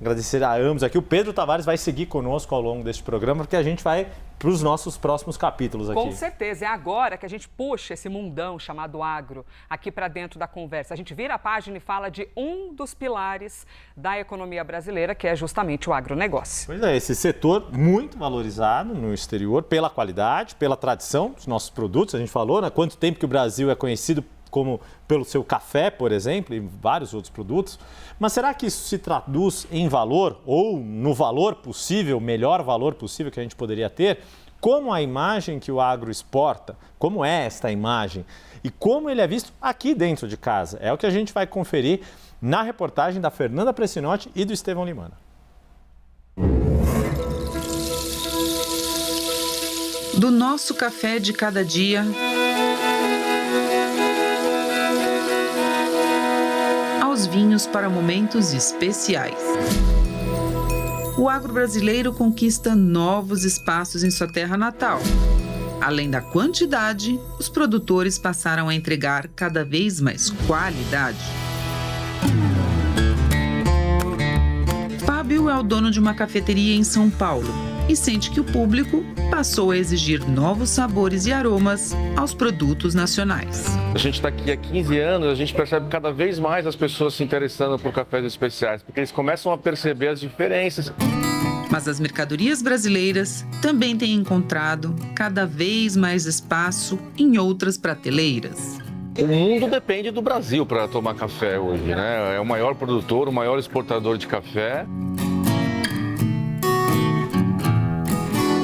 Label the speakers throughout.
Speaker 1: agradecer a ambos aqui. O Pedro Tavares vai seguir conosco ao longo deste programa, porque a gente vai para os nossos próximos capítulos aqui.
Speaker 2: Com certeza, é agora que a gente puxa esse mundão chamado agro aqui para dentro da conversa. A gente vira a página e fala de um dos pilares da economia brasileira, que é justamente o agronegócio.
Speaker 1: Pois é, esse setor muito valorizado no exterior pela qualidade, pela tradição dos nossos produtos. A gente falou, né? Quanto tempo que o Brasil é conhecido como pelo seu café, por exemplo, e vários outros produtos. Mas será que isso se traduz em valor ou no valor possível, melhor valor possível que a gente poderia ter? Como a imagem que o agro exporta, como é esta imagem e como ele é visto aqui dentro de casa? É o que a gente vai conferir na reportagem da Fernanda Pressinotti e do Estevão Limana.
Speaker 3: Do nosso café de cada dia aos vinhos para momentos especiais. O agro brasileiro conquista novos espaços em sua terra natal. Além da quantidade, os produtores passaram a entregar cada vez mais qualidade. Fábio é o dono de uma cafeteria em São Paulo e sente que o público passou a exigir novos sabores e aromas aos produtos nacionais.
Speaker 4: A gente está aqui há 15 anos, a gente percebe cada vez mais as pessoas se interessando por cafés especiais, porque eles começam a perceber as diferenças.
Speaker 3: Mas as mercadorias brasileiras também têm encontrado cada vez mais espaço em outras prateleiras.
Speaker 4: O mundo depende do Brasil para tomar café hoje, né? É o maior produtor, o maior exportador de café.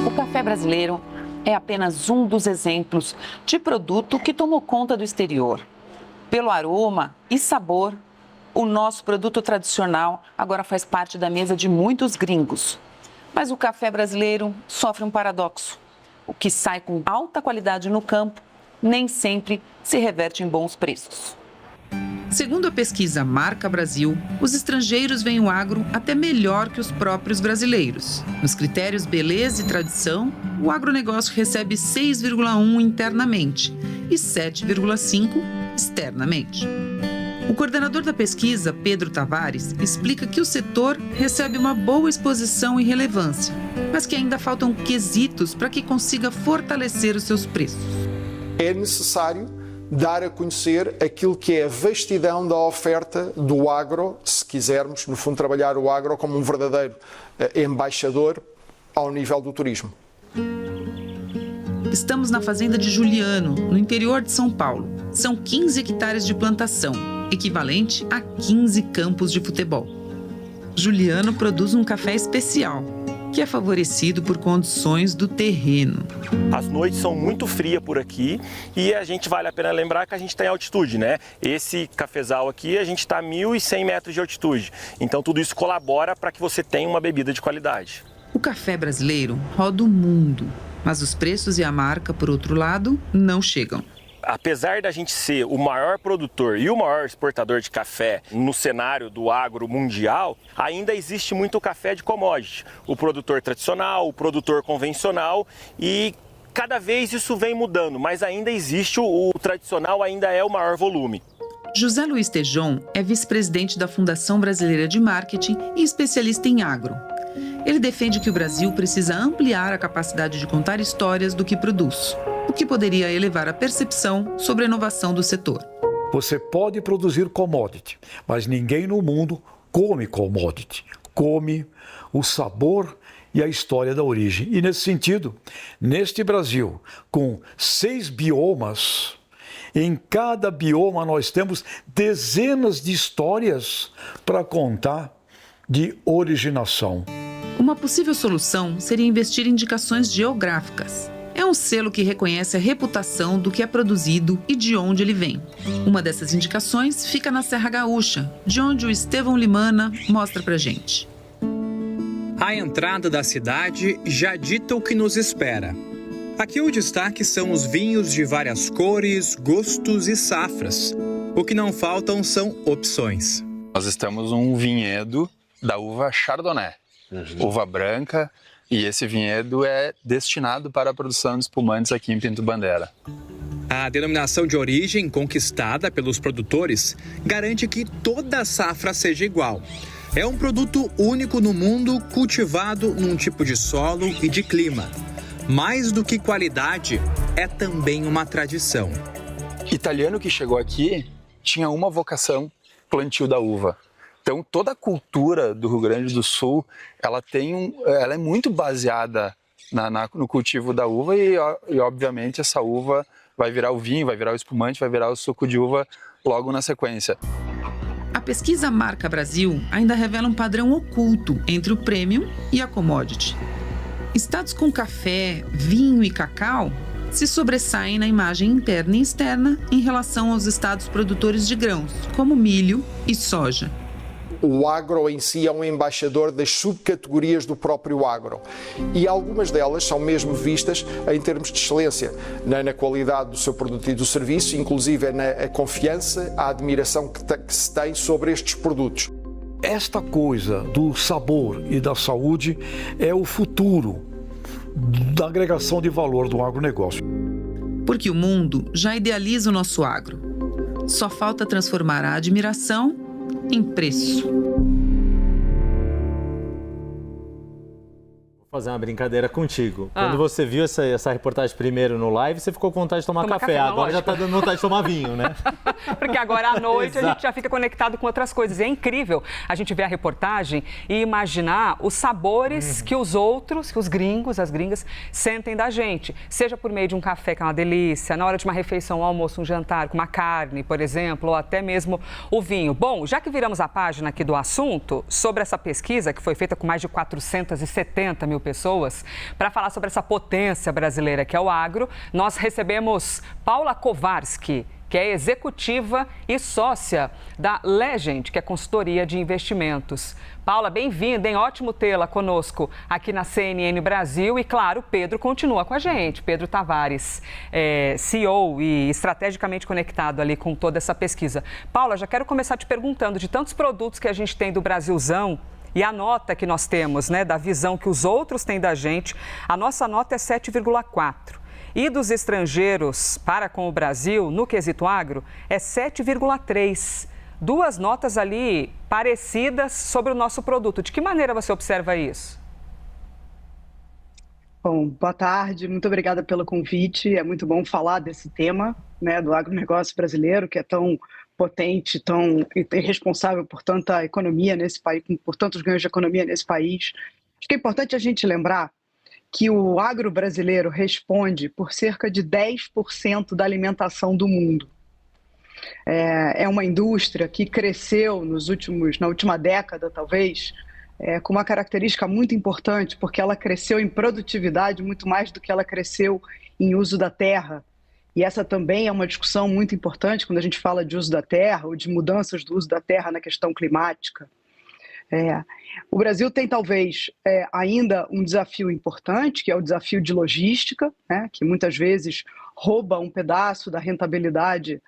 Speaker 5: O café brasileiro é apenas um dos exemplos de produto que tomou conta do exterior. Pelo aroma e sabor, o nosso produto tradicional agora faz parte da mesa de muitos gringos. Mas o café brasileiro sofre um paradoxo. O que sai com alta qualidade no campo nem sempre se reverte em bons preços.
Speaker 3: Segundo a pesquisa Marca Brasil, os estrangeiros veem o agro até melhor que os próprios brasileiros. Nos critérios beleza e tradição, o agronegócio recebe 6,1 internamente e 7,5 externamente. O coordenador da pesquisa, Pedro Tavares, explica que o setor recebe uma boa exposição e relevância, mas que ainda faltam quesitos para que consiga fortalecer os seus preços.
Speaker 6: É necessário dar a conhecer aquilo que é a vastidão da oferta do agro, se quisermos, no fundo, trabalhar o agro como um verdadeiro embaixador ao nível do turismo.
Speaker 3: Estamos na fazenda de Juliano, no interior de São Paulo. São 15 hectares de plantação, equivalente a 15 campos de futebol. Juliano produz um café especial, que é favorecido por condições do terreno.
Speaker 7: As noites são muito frias por aqui e a gente vale a pena lembrar que a gente está em altitude, né? Esse cafezal aqui, a gente está a 1.100 metros de altitude. Então tudo isso colabora para que você tenha uma bebida de qualidade.
Speaker 3: O café brasileiro roda o mundo, mas os preços e a marca, por outro lado, não chegam.
Speaker 7: Apesar da gente ser o maior produtor e o maior exportador de café no cenário do agro mundial, ainda existe muito café de commodity. O produtor tradicional, o produtor convencional, e cada vez isso vem mudando, mas ainda existe o tradicional, ainda é o maior volume.
Speaker 3: José Luiz Tejon é vice-presidente da Fundação Brasileira de Marketing e especialista em agro. Ele defende que o Brasil precisa ampliar a capacidade de contar histórias do que produz, o que poderia elevar a percepção sobre a inovação do setor.
Speaker 8: Você pode produzir commodity, mas ninguém no mundo come commodity. Come o sabor e a história da origem. E nesse sentido, neste Brasil, com 6 biomas, em cada bioma nós temos dezenas de histórias para contar de originação.
Speaker 3: Uma possível solução seria investir em indicações geográficas. É um selo que reconhece a reputação do que é produzido e de onde ele vem. Uma dessas indicações fica na Serra Gaúcha, de onde o Estevão Limana mostra pra gente.
Speaker 9: A entrada da cidade já dita o que nos espera. Aqui o destaque são os vinhos de várias cores, gostos e safras. O que não faltam são opções.
Speaker 10: Nós estamos num vinhedo da uva Chardonnay, uva branca, e esse vinhedo é destinado para a produção de espumantes aqui em Pinto Bandeira.
Speaker 9: A denominação de origem conquistada pelos produtores garante que toda a safra seja igual. É um produto único no mundo, cultivado num tipo de solo e de clima. Mais do que qualidade, é também uma tradição.
Speaker 10: Italiano que chegou aqui tinha uma vocação: plantio da uva. Então, toda a cultura do Rio Grande do Sul, ela é muito baseada no cultivo da uva e, obviamente, essa uva vai virar o vinho, vai virar o espumante, vai virar o suco de uva logo na sequência.
Speaker 3: A pesquisa Marca Brasil ainda revela um padrão oculto entre o premium e a commodity. Estados com café, vinho e cacau se sobressaem na imagem interna e externa em relação aos estados produtores de grãos, como milho e soja.
Speaker 6: O agro em si é um embaixador das subcategorias do próprio agro e algumas delas são mesmo vistas em termos de excelência, na qualidade do seu produto e do serviço, inclusive na confiança, a admiração que se tem sobre estes produtos.
Speaker 8: Esta coisa do sabor e da saúde é o futuro da agregação de valor do agronegócio.
Speaker 3: Porque o mundo já idealiza o nosso agro. Só falta transformar a admiração em preço.
Speaker 1: Vou fazer uma brincadeira contigo. Quando você viu essa reportagem primeiro no live, você ficou com vontade de tomar café. Agora já está dando vontade de tomar vinho, né?
Speaker 2: Porque agora à noite a gente já fica conectado com outras coisas. E é incrível a gente ver a reportagem e imaginar os sabores que os outros, que os gringos, as gringas, sentem da gente. Seja por meio de um café, que é uma delícia, na hora de uma refeição, um almoço, um jantar, com uma carne, por exemplo, ou até mesmo o vinho. Bom, já que viramos a página aqui do assunto, sobre essa pesquisa que foi feita com mais de 470 mil pessoas, para falar sobre essa potência brasileira que é o agro, nós recebemos Paula Kowarski, que é executiva e sócia da Legend, que é consultoria de investimentos. Paula, bem-vinda, hein? Ótimo tê-la conosco aqui na CNN Brasil. E, claro, Pedro continua com a gente. Pedro Tavares, CEO e estrategicamente conectado ali com toda essa pesquisa. Paula, já quero começar te perguntando, de tantos produtos que a gente tem do Brasilzão, e a nota que nós temos, né, da visão que os outros têm da gente, a nossa nota é 7,4. E dos estrangeiros para com o Brasil, no quesito agro, é 7,3. Duas notas ali parecidas sobre o nosso produto. De que maneira você observa isso?
Speaker 11: Bom, boa tarde, muito obrigada pelo convite. É muito bom falar desse tema, né, do agronegócio brasileiro, que é tão potente, tão responsável por tanta economia nesse país, por tantos ganhos de economia nesse país. Acho que é importante a gente lembrar que o agro brasileiro responde por cerca de 10% da alimentação do mundo. É uma indústria que cresceu na última década, talvez, com uma característica muito importante, porque ela cresceu em produtividade muito mais do que ela cresceu em uso da terra. E essa também é uma discussão muito importante quando a gente fala de uso da terra ou de mudanças do uso da terra na questão climática. O Brasil tem talvez ainda um desafio importante, que é o desafio de logística, né, que muitas vezes rouba um pedaço da rentabilidade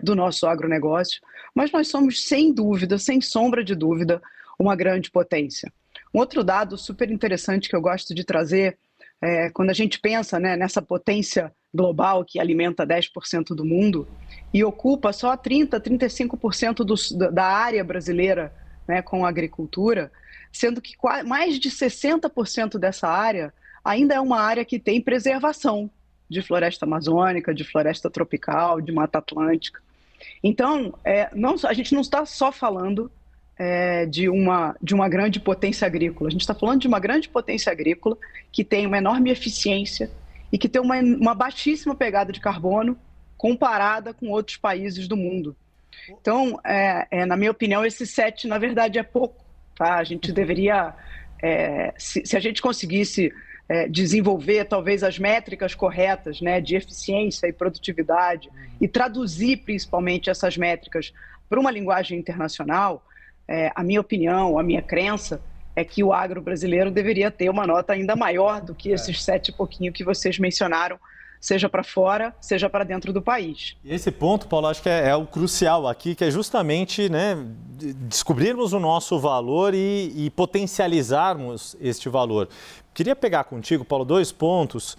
Speaker 11: do nosso agronegócio, mas nós somos, sem dúvida, sem sombra de dúvida, uma grande potência. Um outro dado super interessante que eu gosto de trazer, quando a gente pensa, né, nessa potência global que alimenta 10% do mundo e ocupa só 35% da área brasileira, né, com a agricultura, sendo que mais de 60% dessa área ainda é uma área que tem preservação de floresta amazônica, de floresta tropical, de mata atlântica. Então, a gente não está só falando de uma grande potência agrícola, a gente está falando de uma grande potência agrícola que tem uma enorme eficiência e que tem uma baixíssima pegada de carbono comparada com outros países do mundo. Então, na minha opinião, esse 7, na verdade, é pouco. Tá? A gente deveria, se a gente conseguisse desenvolver talvez as métricas corretas, né, de eficiência e produtividade e traduzir principalmente essas métricas para uma linguagem internacional, a minha opinião, a minha crença é que o agro brasileiro deveria ter uma nota ainda maior do que esses 7 e pouquinho que vocês mencionaram, seja para fora, seja para dentro do país.
Speaker 1: E esse ponto, Paulo, acho que é o crucial aqui, que é justamente, né, descobrirmos o nosso valor e potencializarmos este valor. Queria pegar contigo, Paulo, 2 pontos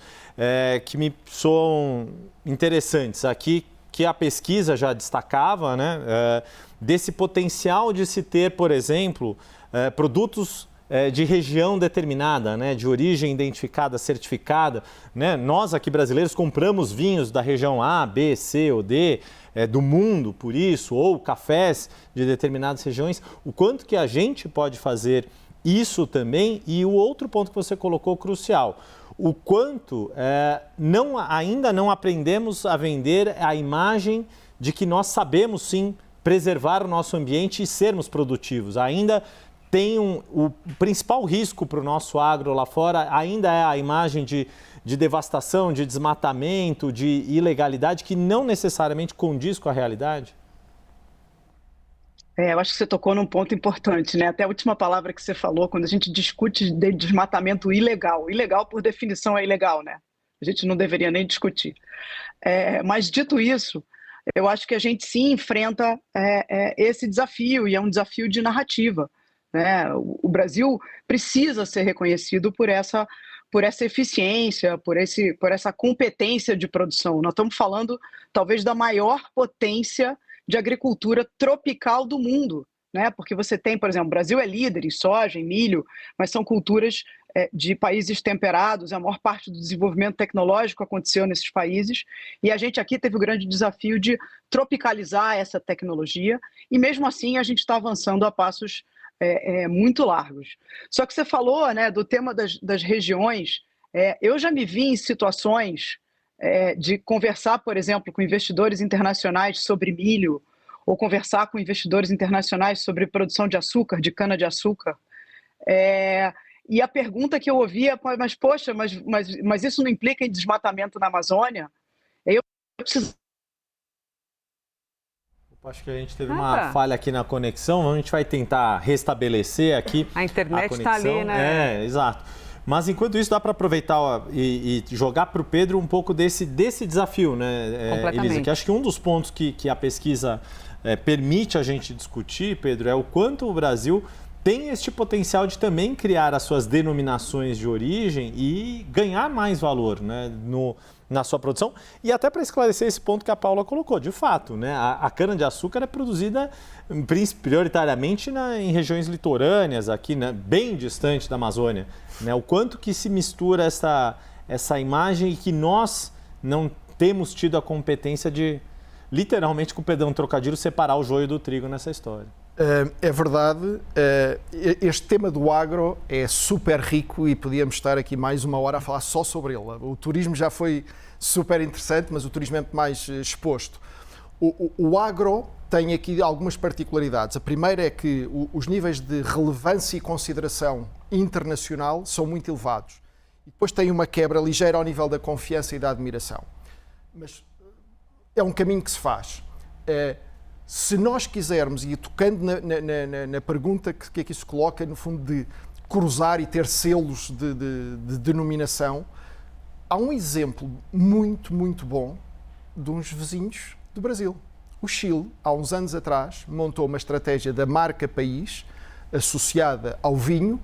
Speaker 1: que me soam interessantes aqui, que a pesquisa já destacava, né, desse potencial de se ter, por exemplo, produtos de região determinada, né, de origem identificada, certificada, né? Nós aqui brasileiros compramos vinhos da região A, B, C ou D do mundo, por isso, ou cafés de determinadas regiões. O quanto que a gente pode fazer isso também, e o outro ponto que você colocou crucial, o quanto ainda não aprendemos a vender a imagem de que nós sabemos sim preservar o nosso ambiente e sermos produtivos. Ainda tem o principal risco para o nosso agro lá fora, ainda é a imagem de devastação, de desmatamento, de ilegalidade, que não necessariamente condiz com a realidade?
Speaker 11: Eu acho que você tocou num ponto importante, né? Até a última palavra que você falou, quando a gente discute de desmatamento ilegal. Ilegal, por definição, é ilegal, né? A gente não deveria nem discutir. Mas, dito isso, eu acho que a gente sim enfrenta esse desafio, e é um desafio de narrativa, né? O Brasil precisa ser reconhecido por essa eficiência, por essa competência de produção. Nós estamos falando, talvez, da maior potência de agricultura tropical do mundo, né? Porque você tem, por exemplo, o Brasil é líder em soja, em milho, mas são culturas de países temperados, a maior parte do desenvolvimento tecnológico aconteceu nesses países, e a gente aqui teve o grande desafio de tropicalizar essa tecnologia, e mesmo assim a gente está avançando a passos muito largos. Só que você falou, né, do tema das regiões. Eu já me vi em situações de conversar, por exemplo, com investidores internacionais sobre milho, ou conversar com investidores internacionais sobre produção de açúcar, de cana-de-açúcar. E a pergunta que eu ouvia, mas poxa, mas isso não implica em desmatamento na Amazônia? Eu preciso...
Speaker 1: Acho que a gente teve uma falha aqui na conexão, a gente vai tentar restabelecer aqui a
Speaker 2: internet está ali, né?
Speaker 1: Exato. Mas enquanto isso, dá para aproveitar e jogar para o Pedro um pouco desse desafio, né, Elisa? Que acho que um dos pontos que a pesquisa permite a gente discutir, Pedro, é o quanto o Brasil tem este potencial de também criar as suas denominações de origem e ganhar mais valor, né, na sua produção. E até para esclarecer esse ponto que a Paula colocou, de fato, né, a cana-de-açúcar é produzida prioritariamente em regiões litorâneas, aqui, né, bem distante da Amazônia. Né, o quanto que se mistura essa imagem e que nós não temos tido a competência de, literalmente, com o perdão trocadilho, separar o joio do trigo nessa história.
Speaker 6: É verdade, este tema do agro é super rico e podíamos estar aqui mais uma hora a falar só sobre ele. O turismo já foi super interessante, mas o turismo é mais exposto. O agro tem aqui algumas particularidades. A primeira é que os níveis de relevância e consideração internacional são muito elevados. E depois tem uma quebra ligeira ao nível da confiança e da admiração. Mas é um caminho que se faz. Se nós quisermos, e tocando na pergunta que aqui se coloca, no fundo, de cruzar e ter selos de denominação, há um exemplo muito, muito bom de uns vizinhos do Brasil. O Chile, há uns anos atrás, montou uma estratégia da marca país associada ao vinho,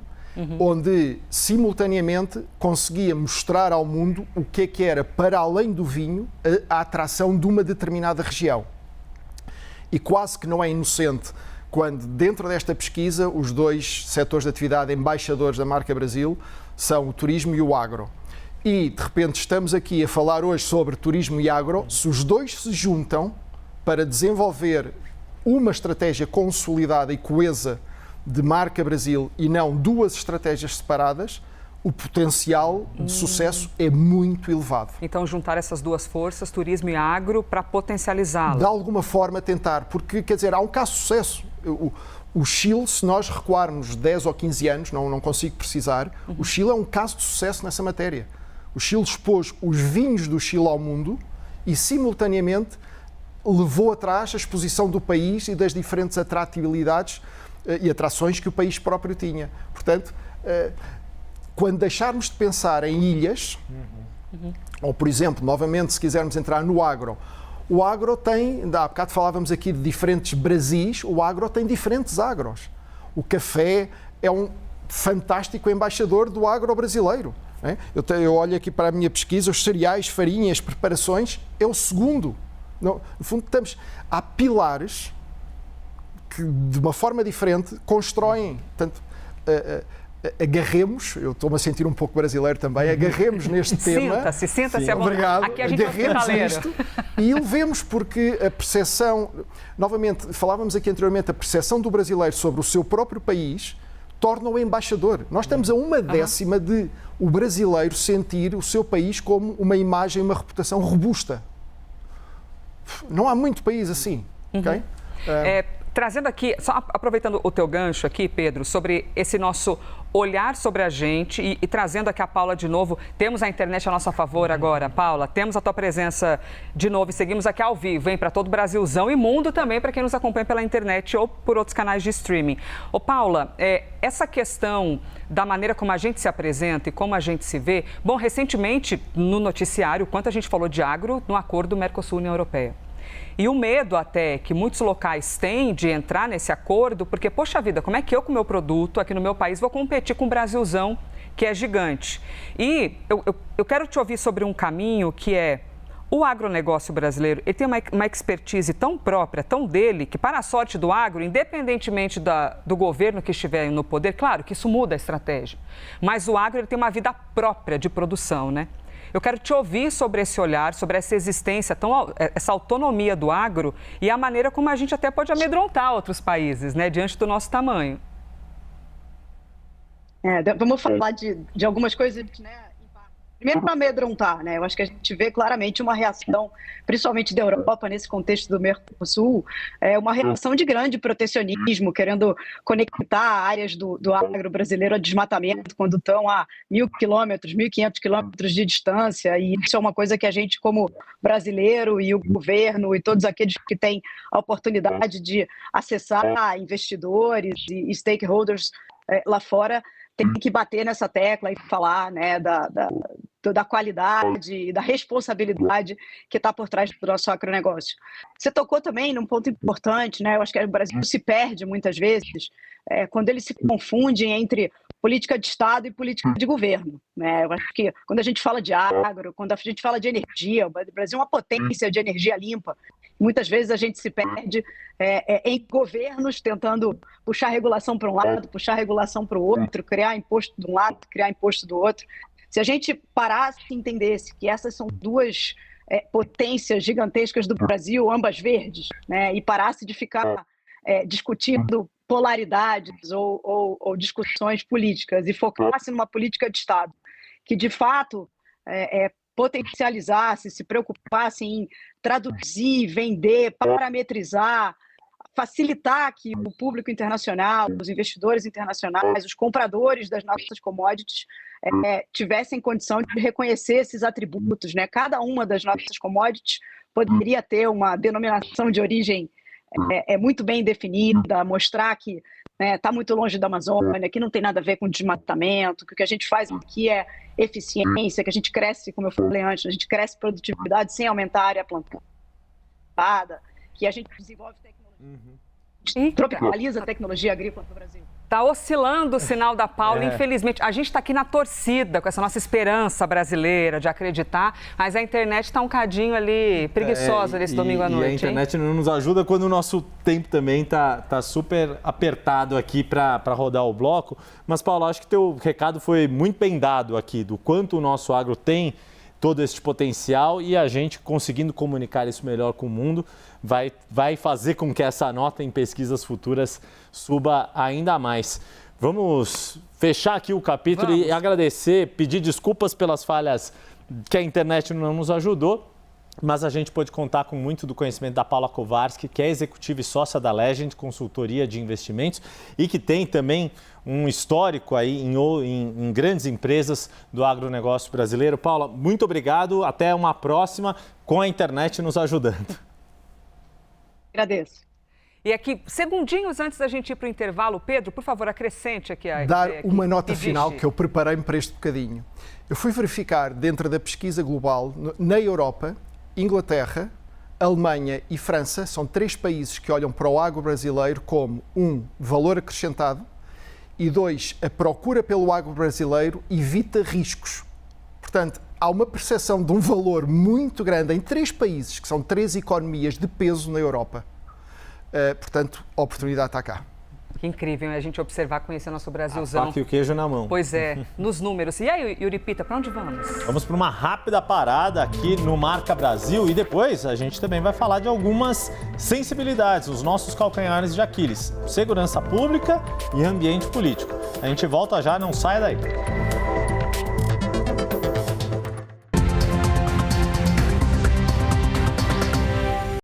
Speaker 6: onde, simultaneamente, conseguia mostrar ao mundo o que era, para além do vinho, a atração de uma determinada região. E quase que não é inocente quando, dentro desta pesquisa, os dois setores de atividade embaixadores da marca Brasil são o turismo e o agro. E, de repente, estamos aqui a falar hoje sobre turismo e agro. Se os dois se juntam para desenvolver uma estratégia consolidada e coesa de marca Brasil e não duas estratégias separadas, o potencial de sucesso é muito elevado.
Speaker 2: Então, juntar essas duas forças, turismo e agro, para potencializá-lo.
Speaker 6: De alguma forma tentar, porque, quer dizer, há um caso de sucesso. O Chile, se nós recuarmos 10 ou 15 anos, não consigo precisar, o Chile é um caso de sucesso nessa matéria. O Chile expôs os vinhos do Chile ao mundo e, simultaneamente, levou atrás a exposição do país e das diferentes atratividades e atrações que o país próprio tinha. Portanto, quando deixarmos de pensar em ilhas, ou, por exemplo, novamente, se quisermos entrar no agro, o agro tem, há bocado falávamos aqui de diferentes Brasis, o agro tem diferentes agros. O café é um fantástico embaixador do agro brasileiro. Né? Eu olho aqui para a minha pesquisa, os cereais, farinhas, preparações, é o segundo. No fundo, há pilares que de uma forma diferente constroem. Portanto, agarremos, eu estou-me a sentir um pouco brasileiro também, agarremos neste tema.
Speaker 2: Sinta-se à vontade.
Speaker 6: Obrigado.
Speaker 2: Aqui a gente
Speaker 6: agarremos nisto e levemos, porque a percepção, novamente, falávamos aqui anteriormente, a percepção do brasileiro sobre o seu próprio país torna-o embaixador. Nós estamos a 1/10 de o brasileiro sentir o seu país como uma imagem, uma reputação robusta. Não há muito país assim, ok?
Speaker 2: Trazendo aqui, só aproveitando o teu gancho aqui, Pedro, sobre esse nosso olhar sobre a gente e trazendo aqui a Paula de novo. Temos a internet a nosso favor agora, Paula. Temos a tua presença de novo e seguimos aqui ao vivo, hein? Para todo o Brasilzão e mundo também, para quem nos acompanha pela internet ou por outros canais de streaming. Ô, Paula, essa questão da maneira como a gente se apresenta e como a gente se vê, bom, recentemente no noticiário, quanto a gente falou de agro no acordo Mercosul-União Europeia. E o medo até que muitos locais têm de entrar nesse acordo, porque, poxa vida, como é que eu com o meu produto aqui no meu país vou competir com o Brasilzão, que é gigante? E eu quero te ouvir sobre um caminho que é o agronegócio brasileiro. Ele tem uma expertise tão própria, tão dele, que para a sorte do agro, independentemente do governo que estiver no poder, claro que isso muda a estratégia, mas o agro ele tem uma vida própria de produção, né? Eu quero te ouvir sobre esse olhar, sobre essa existência, essa autonomia do agro e a maneira como a gente até pode amedrontar outros países, né, diante do nosso tamanho.
Speaker 11: Vamos falar de algumas coisas, né? Primeiro, para amedrontar, né? Eu acho que a gente vê claramente uma reação, principalmente da Europa, nesse contexto do Mercosul, uma reação de grande protecionismo, querendo conectar áreas do agro brasileiro a desmatamento, quando estão a 1.000 quilômetros, 1.500 quilômetros de distância, e isso é uma coisa que a gente, como brasileiro e o governo e todos aqueles que têm a oportunidade de acessar investidores e stakeholders lá fora, tem que bater nessa tecla e falar, né, da qualidade e da responsabilidade que está por trás do nosso agronegócio. Você tocou também num ponto importante, né? Eu acho que o Brasil se perde muitas vezes quando ele se confunde entre política de Estado e política de governo, né? Eu acho que quando a gente fala de agro, quando a gente fala de energia, o Brasil é uma potência de energia limpa. Muitas vezes a gente se perde em governos tentando puxar regulação para um lado, puxar regulação para o outro, criar imposto de um lado, criar imposto do outro. Se a gente parasse e entendesse que essas são duas potências gigantescas do Brasil, ambas verdes, né, e parasse de ficar discutindo polaridades ou discussões políticas e focasse numa política de Estado que, de fato, potencializasse, se preocupasse em traduzir, vender, parametrizar, facilitar que o público internacional, os investidores internacionais, os compradores das nossas commodities tivessem condição de reconhecer esses atributos, né? Cada uma das nossas commodities poderia ter uma denominação de origem muito bem definida, mostrar que está muito longe da Amazônia, que não tem nada a ver com desmatamento, que o que a gente faz aqui é eficiência, que a gente cresce, como eu falei antes, a gente cresce produtividade sem aumentar a área plantada, que a gente desenvolve tecnologia, tropicaliza a tecnologia agrícola no Brasil.
Speaker 2: Está oscilando o sinal da Paula, infelizmente. A gente está aqui na torcida, com essa nossa esperança brasileira de acreditar, mas a internet está um cadinho ali preguiçosa nesse domingo à noite.
Speaker 1: E a internet não nos ajuda quando o nosso tempo também está super apertado aqui para rodar o bloco. Mas, Paula, acho que teu recado foi muito bem dado aqui, do quanto o nosso agro tem todo esse potencial e a gente conseguindo comunicar isso melhor com o mundo vai fazer com que essa nota em pesquisas futuras suba ainda mais. Vamos fechar aqui o capítulo e agradecer, pedir desculpas pelas falhas que a internet não nos ajudou, mas a gente pôde contar com muito do conhecimento da Paula Kowarski, que é executiva e sócia da Legend, consultoria de investimentos, e que tem também um histórico aí em grandes empresas do agronegócio brasileiro. Paula, muito obrigado, até uma próxima, com a internet nos ajudando.
Speaker 11: Agradeço.
Speaker 2: E aqui, segundinhos antes da gente ir para o intervalo, Pedro, por favor, acrescente aqui a
Speaker 6: dar uma nota final que eu preparei-me para este bocadinho. Eu fui verificar dentro da pesquisa global, na Europa, Inglaterra, Alemanha e França, são 3 países que olham para o agro brasileiro como 1, valor acrescentado, e 2, a procura pelo agro brasileiro evita riscos. Portanto, há uma percepção de um valor muito grande em 3 países, que são 3 economias de peso na Europa. Portanto, a oportunidade está cá.
Speaker 2: Que incrível, a gente observar, conhecer nosso Brasilzão.
Speaker 1: A faca e o queijo na mão.
Speaker 2: Pois é, nos números. E aí, Yuripita, para onde vamos?
Speaker 1: Vamos para uma rápida parada aqui no Marca Brasil e depois a gente também vai falar de algumas sensibilidades, os nossos calcanhares de Aquiles, segurança pública e ambiente político. A gente volta já, não saia daí.